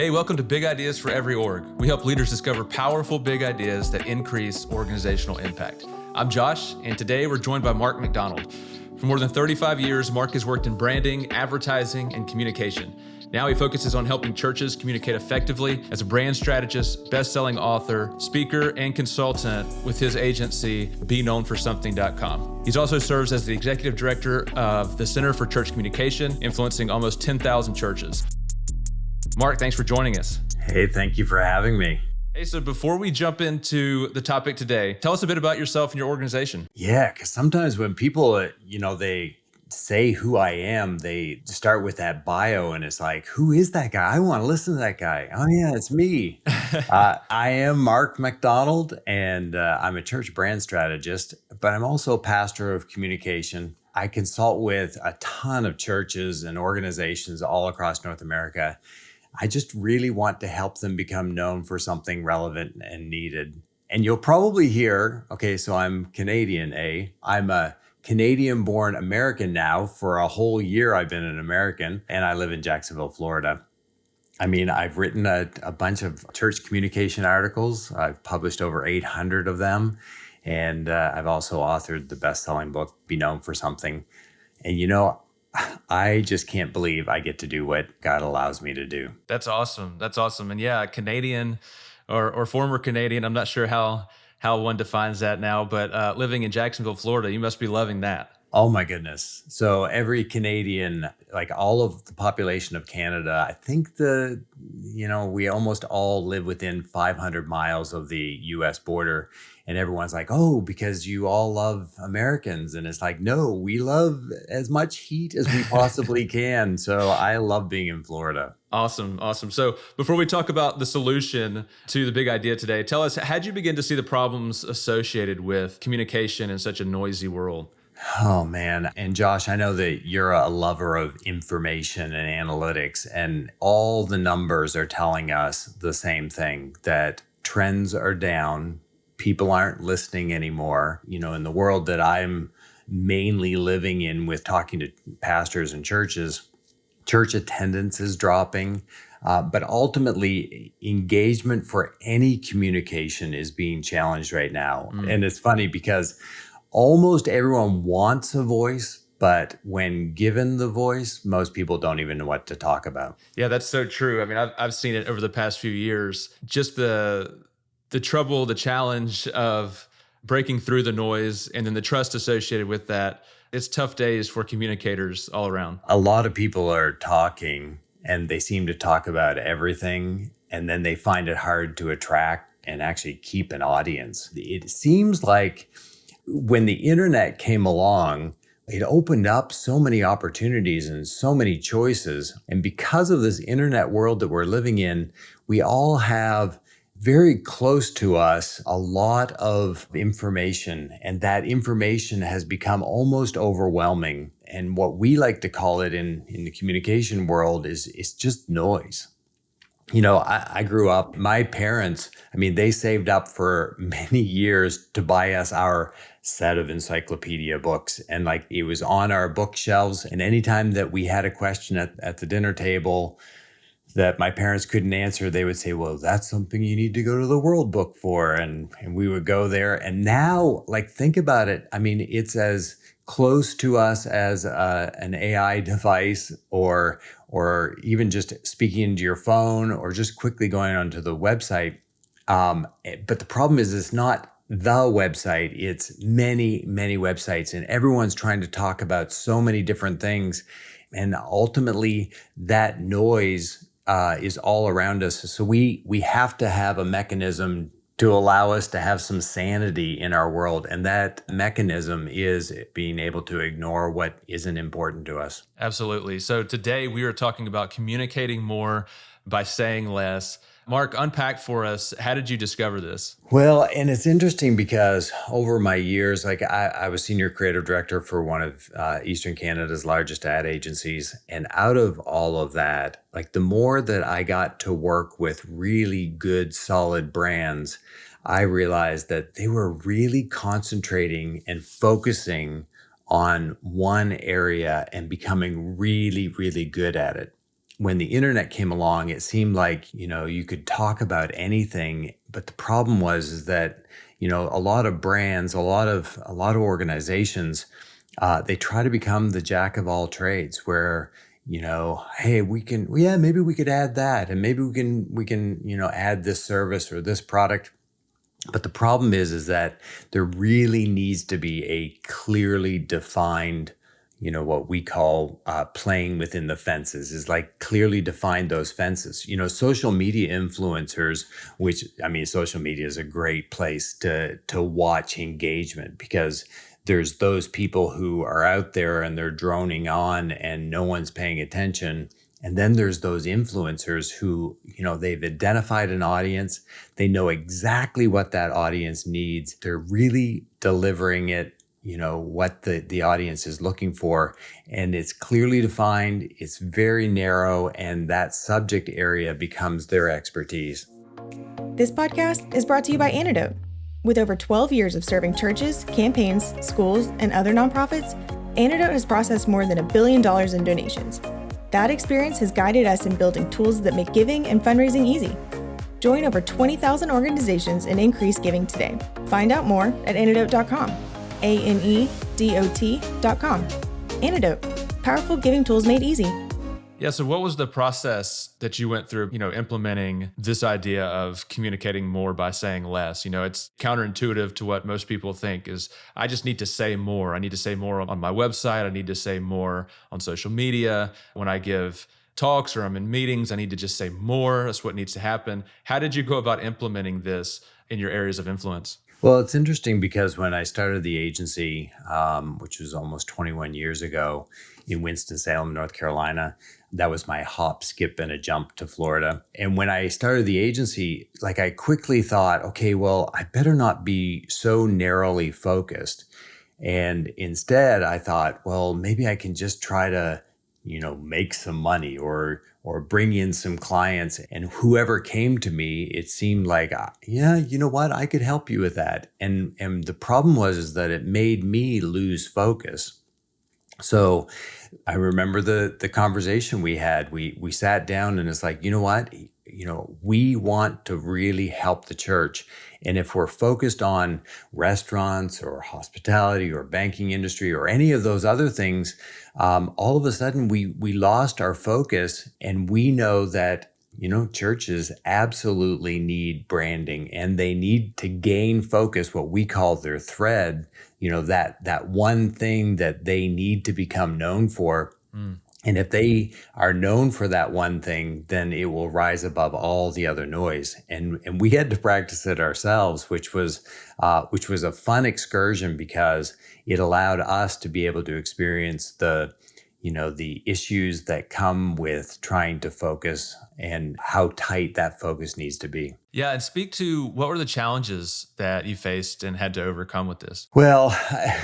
Hey, welcome to Big Ideas for Every Org. We help leaders discover powerful big ideas that increase organizational impact. I'm Josh, and today we're joined by Mark MacDonold. For more than 35 years, Mark has worked in branding, advertising, and communication. Now he focuses on helping churches communicate effectively as a brand strategist, best-selling author, speaker, and consultant with his agency, BeKnownForSomething.com. He also serves as the executive director of the Center for Church Communication, influencing almost 10,000 churches. Mark, thanks for joining us. Hey, thank you for having me. Hey, so before we jump into the topic today, tell us a bit about yourself and your organization. Yeah, because sometimes when people, they say who I am, they start with that bio and it's like, who is that guy? I want to listen to that guy. Oh yeah, it's me. I am Mark MacDonold, and I'm a church brand strategist, but I'm also a pastor of communication. I consult with a ton of churches and organizations all across North America. I just really want to help them become known for something relevant and needed. And you'll probably hear, okay, so I'm Canadian, I'm a Canadian-born American now. For a whole year, I've been an American, and I live in Jacksonville, Florida. I mean, I've written a bunch of church communication articles. I've published over 800 of them. And I've also authored the best-selling book, Be Known for Something. And I just can't believe I get to do what God allows me to do. That's awesome. That's awesome. And yeah, Canadian or former Canadian, I'm not sure how one defines that now, but living in Jacksonville, Florida, you must be loving that. Oh my goodness. So every Canadian, like all of the population of Canada, I think we almost all live within 500 miles of the US border. And everyone's like, oh, because you all love Americans. And it's like, no, we love as much heat as we possibly can. So I love being in Florida. Awesome. So before we talk about the solution to the big idea today, tell us, how'd you begin to see the problems associated with communication in such a noisy world? Oh, man. And Josh, I know that you're a lover of information and analytics, and all the numbers are telling us the same thing, that trends are down. People aren't listening anymore. In the world that I'm mainly living in with talking to pastors and churches, church attendance is dropping. But ultimately, engagement for any communication is being challenged right now. And it's funny because almost everyone wants a voice, but when given the voice, most people don't even know what to talk about. Yeah, that's so true. I mean, I've seen it over the past few years. Just the trouble, the challenge of breaking through the noise, and then the trust associated with that. It's tough days for communicators all around. A lot of people are talking, and they seem to talk about everything, and then they find it hard to attract and actually keep an audience. It seems like when the internet came along, it opened up so many opportunities and so many choices. And because of this internet world that we're living in, we all have very close to us a lot of information, and that information has become almost overwhelming. And what we like to call it in the communication world is just noise. I grew up, my parents, they saved up for many years to buy us our set of encyclopedia books. And it was on our bookshelves. And anytime that we had a question at the dinner table that my parents couldn't answer, they would say, well, that's something you need to go to the World Book for. And we would go there. And now, think about it. It's as close to us as an AI device, or even just speaking into your phone, or just quickly going onto the website. But the problem is, it's not the website. It's many, many websites, and everyone's trying to talk about so many different things. And ultimately, that noise is all around us. So we have to have a mechanism to allow us to have some sanity in our world. And that mechanism is being able to ignore what isn't important to us. Absolutely. So today we are talking about communicating more by saying less. Mark, unpack for us, how did you discover this? Well, and it's interesting because over my years, I was senior creative director for one of Eastern Canada's largest ad agencies. And out of all of that, the more that I got to work with really good, solid brands, I realized that they were really concentrating and focusing on one area and becoming really, really good at it. when the internet came along, it seemed like, you could talk about anything. But the problem was is that, a lot of brands, a lot of organizations, they try to become the jack of all trades where, hey, maybe we could add that. And maybe we can, add this service or this product. But the problem is that there really needs to be a clearly defined, what we call playing within the fences, is like clearly define those fences. Social media influencers, social media is a great place to watch engagement, because there's those people who are out there and they're droning on and no one's paying attention. And then there's those influencers who, they've identified an audience. They know exactly what that audience needs. They're really delivering it, what the audience is looking for. And it's clearly defined. It's very narrow. And that subject area becomes their expertise. This podcast is brought to you by Anedot. With over 12 years of serving churches, campaigns, schools, and other nonprofits, Anedot has processed more than $1 billion in donations. That experience has guided us in building tools that make giving and fundraising easy. Join over 20,000 organizations and increase giving today. Find out more at anedot.com. ANEDOT.com. Anedot. Powerful giving tools made easy. Yeah. So what was the process that you went through, implementing this idea of communicating more by saying less? It's counterintuitive to what most people think is, I just need to say more. I need to say more on my website. I need to say more on social media. When I give talks or I'm in meetings, I need to just say more. That's what needs to happen. How did you go about implementing this in your areas of influence? Well, it's interesting because when I started the agency, which was almost 21 years ago in Winston-Salem, North Carolina, that was my hop, skip, and a jump to Florida. And when I started the agency, I quickly thought, okay, well, I better not be so narrowly focused. And instead, I thought, well, maybe I can just try to, make some money or bring in some clients. And whoever came to me, it seemed like, yeah, you know what, I could help you with that. And the problem was that it made me lose focus. So I remember the conversation we had. We sat down and it's like, you know what? We want to really help the church. And if we're focused on restaurants or hospitality or banking industry or any of those other things, all of a sudden we lost our focus. And we know that, churches absolutely need branding, and they need to gain focus, what we call their thread, that one thing that they need to become known for. And if they are known for that one thing, then it will rise above all the other noise. And we had to practice it ourselves, which was a fun excursion, because it allowed us to be able to experience the issues that come with trying to focus and how tight that focus needs to be. Yeah. And speak to, what were the challenges that you faced and had to overcome with this? Well,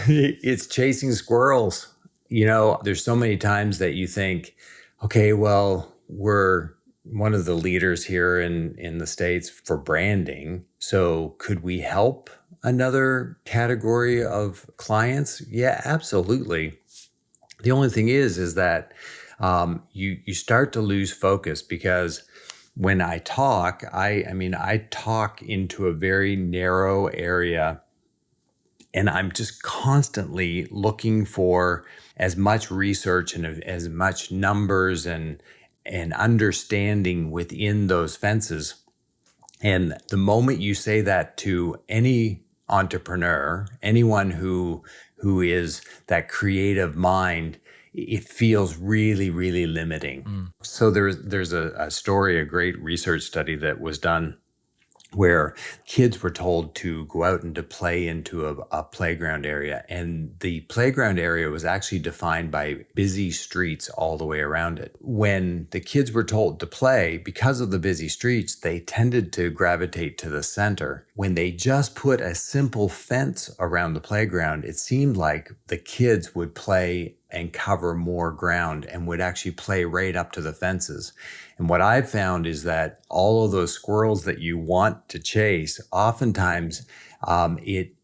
it's chasing squirrels. There's so many times that you think, okay, well, we're one of the leaders here in the States for branding. So could we help another category of clients? Yeah, absolutely. The only thing is that you start to lose focus, because when I talk, I talk into a very narrow area, and I'm just constantly looking for as much research and as much numbers and understanding within those fences. And the moment you say that to any entrepreneur, anyone who is that creative mind, it feels really, really limiting. So there's a story, a great research study that was done where kids were told to go out and to play into a playground area. And the playground area was actually defined by busy streets all the way around it. When the kids were told to play, because of the busy streets, they tended to gravitate to the center. When they just put a simple fence around the playground, it seemed like the kids would play and cover more ground and would actually play right up to the fences. And what I've found is that all of those squirrels that you want to chase, oftentimes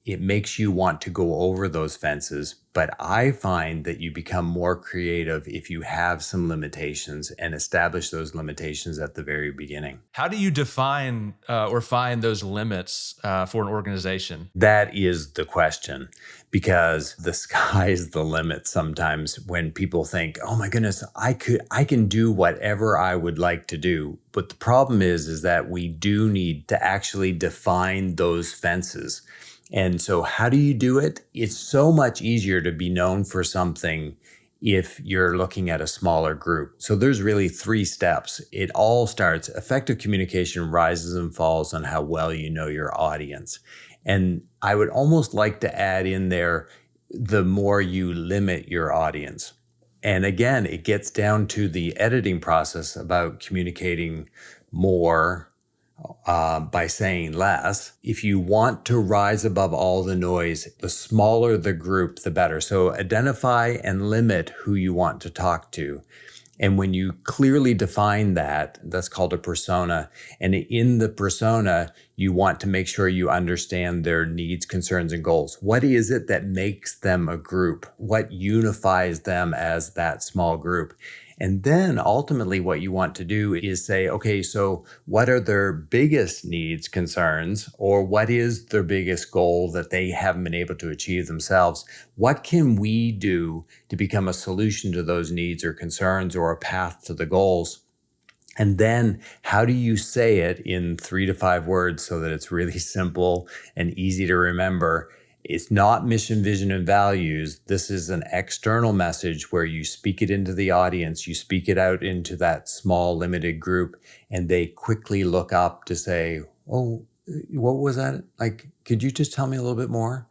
it makes you want to go over those fences. But I find that you become more creative if you have some limitations and establish those limitations at the very beginning. How do you define or find those limits for an organization? That is the question, because the sky is the limit sometimes when people think, oh my goodness, I can do whatever I would like to do. But the problem is that we do need to actually define those fences. And so how do you do it? It's so much easier to be known for something if you're looking at a smaller group. So there's really 3 steps. It all starts, effective communication rises and falls on how well you know your audience. And I would almost like to add in there, the more you limit your audience. And again, it gets down to the editing process about communicating more by saying less. If you want to rise above all the noise, the smaller the group, the better. So identify and limit who you want to talk to. And when you clearly define that, that's called a persona. And in the persona, you want to make sure you understand their needs, concerns, and goals. What is it that makes them a group? What unifies them as that small group? And then ultimately what you want to do is say, okay, so what are their biggest needs, concerns, or what is their biggest goal that they haven't been able to achieve themselves? What can we do to become a solution to those needs or concerns or a path to the goals? And then how do you say it in 3 to 5 words so that it's really simple and easy to remember? It's not mission, vision, and values. This is an external message where you speak it into the audience, you speak it out into that small, limited group, and they quickly look up to say, oh, what was that? Like, could you just tell me a little bit more?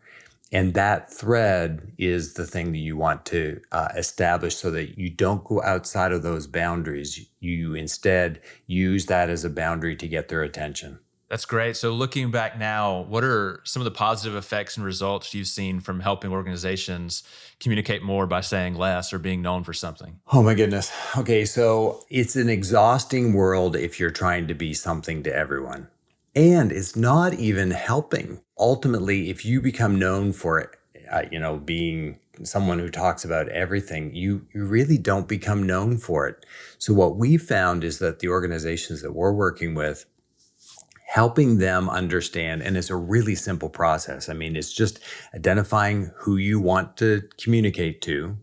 And that thread is the thing that you want to establish so that you don't go outside of those boundaries. You instead use that as a boundary to get their attention. That's great. So looking back now, what are some of the positive effects and results you've seen from helping organizations communicate more by saying less or being known for something? Oh my goodness. Okay, so it's an exhausting world if you're trying to be something to everyone. And it's not even helping. Ultimately, if you become known for it, being someone who talks about everything, you really don't become known for it. So what we found is that the organizations that we're working with, helping them understand, and it's a really simple process. I mean, it's just identifying who you want to communicate to,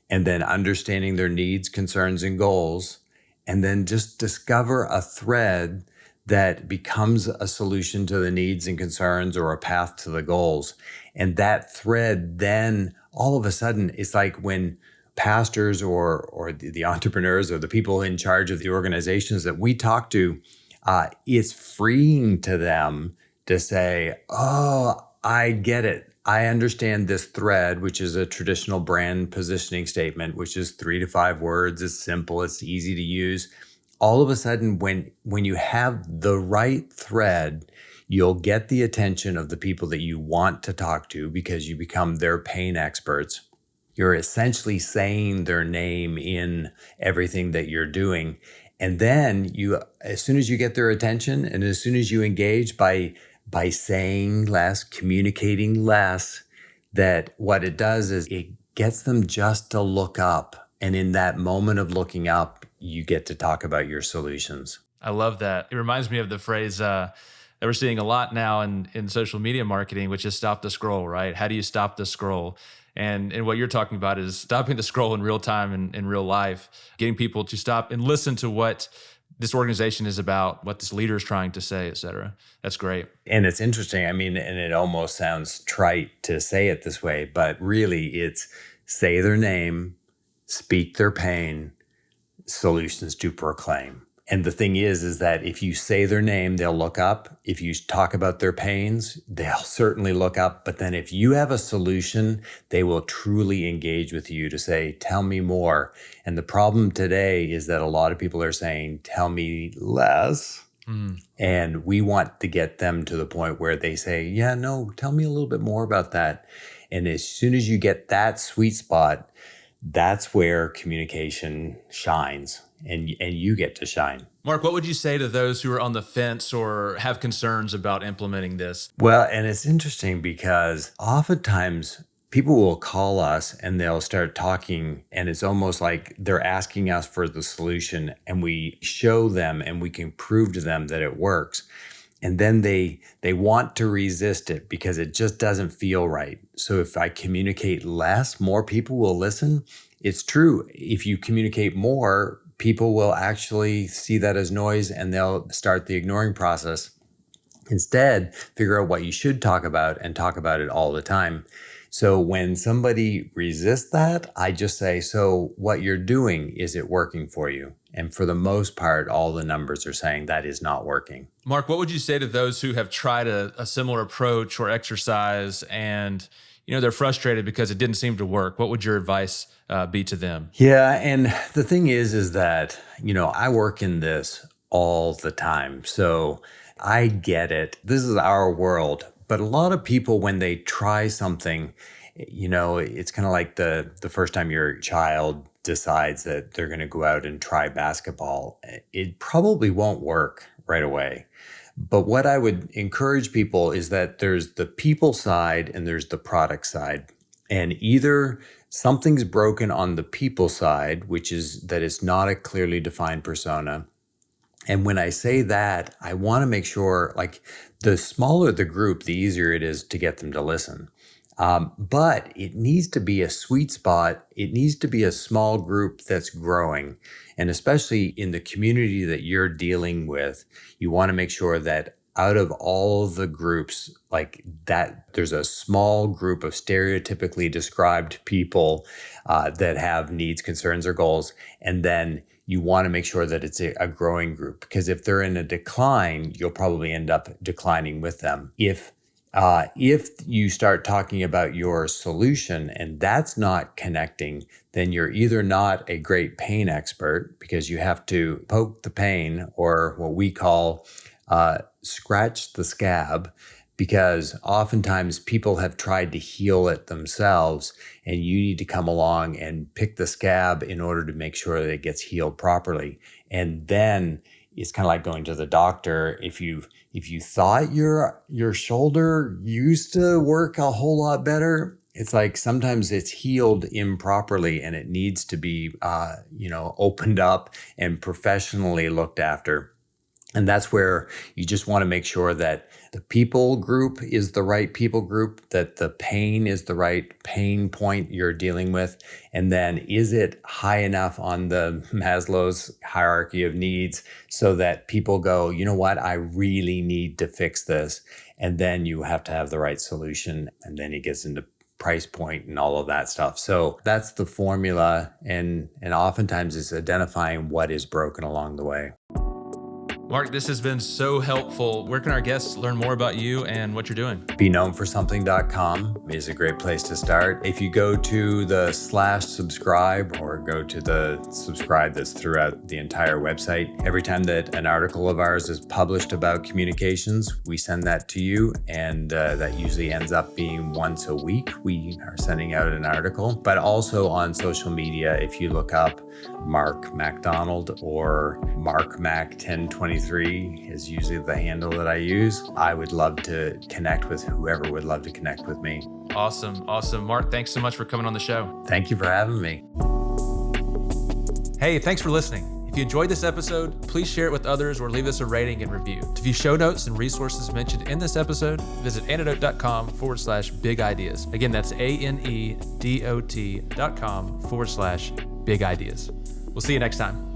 and then understanding their needs, concerns, and goals, and then just discover a thread that becomes a solution to the needs and concerns or a path to the goals. And that thread then all of a sudden, it's like when pastors or the entrepreneurs or the people in charge of the organizations that we talk to, it's freeing to them to say, oh, I get it. I understand this thread, which is a traditional brand positioning statement, which is 3 to 5 words. It's simple. It's easy to use. All of a sudden, when you have the right thread, you'll get the attention of the people that you want to talk to because you become their pain experts. You're essentially saying their name in everything that you're doing. And then as soon as you get their attention and as soon as you engage by saying less, communicating less, that what it does is it gets them just to look up. And in that moment of looking up, you get to talk about your solutions. I love that. It reminds me of the phrase that we're seeing a lot now in social media marketing, which is stop the scroll, right? How do you stop the scroll? And what you're talking about is stopping the scroll in real time and in real life, getting people to stop and listen to what this organization is about, what this leader is trying to say, et cetera. That's great. And it's interesting. I mean, and it almost sounds trite to say it this way, but really it's say their name, speak their pain, solutions to proclaim. And the thing is that if you say their name, they'll look up. If you talk about their pains, they'll certainly look up. But then if you have a solution, they will truly engage with you to say, tell me more. And the problem today is that a lot of people are saying, tell me less. And we want to get them to the point where they say, yeah, no, tell me a little bit more about that. And as soon as you get that sweet spot, that's where communication shines. and you get to shine. Mark, what would you say to those who are on the fence or have concerns about implementing this? Well, and it's interesting because oftentimes people will call us and they'll start talking, and it's almost like they're asking us for the solution, and we show them and we can prove to them that it works. And then they want to resist it because it just doesn't feel right. So if I communicate less, more people will listen. It's true. If you communicate more, people will actually see that as noise and they'll start the ignoring process. Instead, figure out what you should talk about and talk about it all the time. So when somebody resists that, I just say, so what you're doing, is it working for you? And for the most part, all the numbers are saying that is not working. Mark, what would you say to those who have tried a similar approach or exercise and they're frustrated because it didn't seem to work? What would your advice be to them? Yeah, and the thing is that, I work in this all the time. So I get it. This is our world. But a lot of people, when they try something, it's kind of like the first time your child decides that they're going to go out and try basketball. It probably won't work right away. But what I would encourage people is that there's the people side and there's the product side. And either something's broken on the people side, which is that it's not a clearly defined persona. And when I say that, I want to make sure, like, the smaller the group, the easier it is to get them to listen. But it needs to be a sweet spot. It needs to be a small group that's growing. And especially in the community that you're dealing with, you want to make sure that out of all the groups like that, there's a small group of stereotypically described people that have needs, concerns, or goals. And then you want to make sure that it's a growing group, because if they're in a decline, you'll probably end up declining with them. If you start talking about your solution and that's not connecting, then you're either not a great pain expert, because you have to poke the pain, or what we call scratch the scab, because oftentimes people have tried to heal it themselves, and you need to come along and pick the scab in order to make sure that it gets healed properly. And then it's kind of like going to the doctor. If you thought your shoulder used to work a whole lot better, it's like sometimes it's healed improperly and it needs to be opened up and professionally looked after. And that's where you just want to make sure that the people group is the right people group, that the pain is the right pain point you're dealing with. And then is it high enough on the Maslow's hierarchy of needs so that people go, you know what, I really need to fix this. And then you have to have the right solution. And then it gets into price point and all of that stuff. So that's the formula. And oftentimes it's identifying what is broken along the way. Mark, this has been so helpful. Where can our guests learn more about you and what you're doing? BeKnownForSomething.com is a great place to start. If you go to the /subscribe or go to the subscribe that's throughout the entire website, every time that an article of ours is published about communications, we send that to you. And that usually ends up being once a week. We are sending out an article, but also on social media. If you look up Mark MacDonold or MarkMac1023 is usually the handle that I use. I would love to connect with whoever would love to connect with me. Awesome. Mark, thanks so much for coming on the show. Thank you for having me. Hey, thanks for listening. If you enjoyed this episode, please share it with others or leave us a rating and review. To view show notes and resources mentioned in this episode, visit anedot.com/big ideas. Again, that's ANEDOT.com/big ideas. We'll see you next time.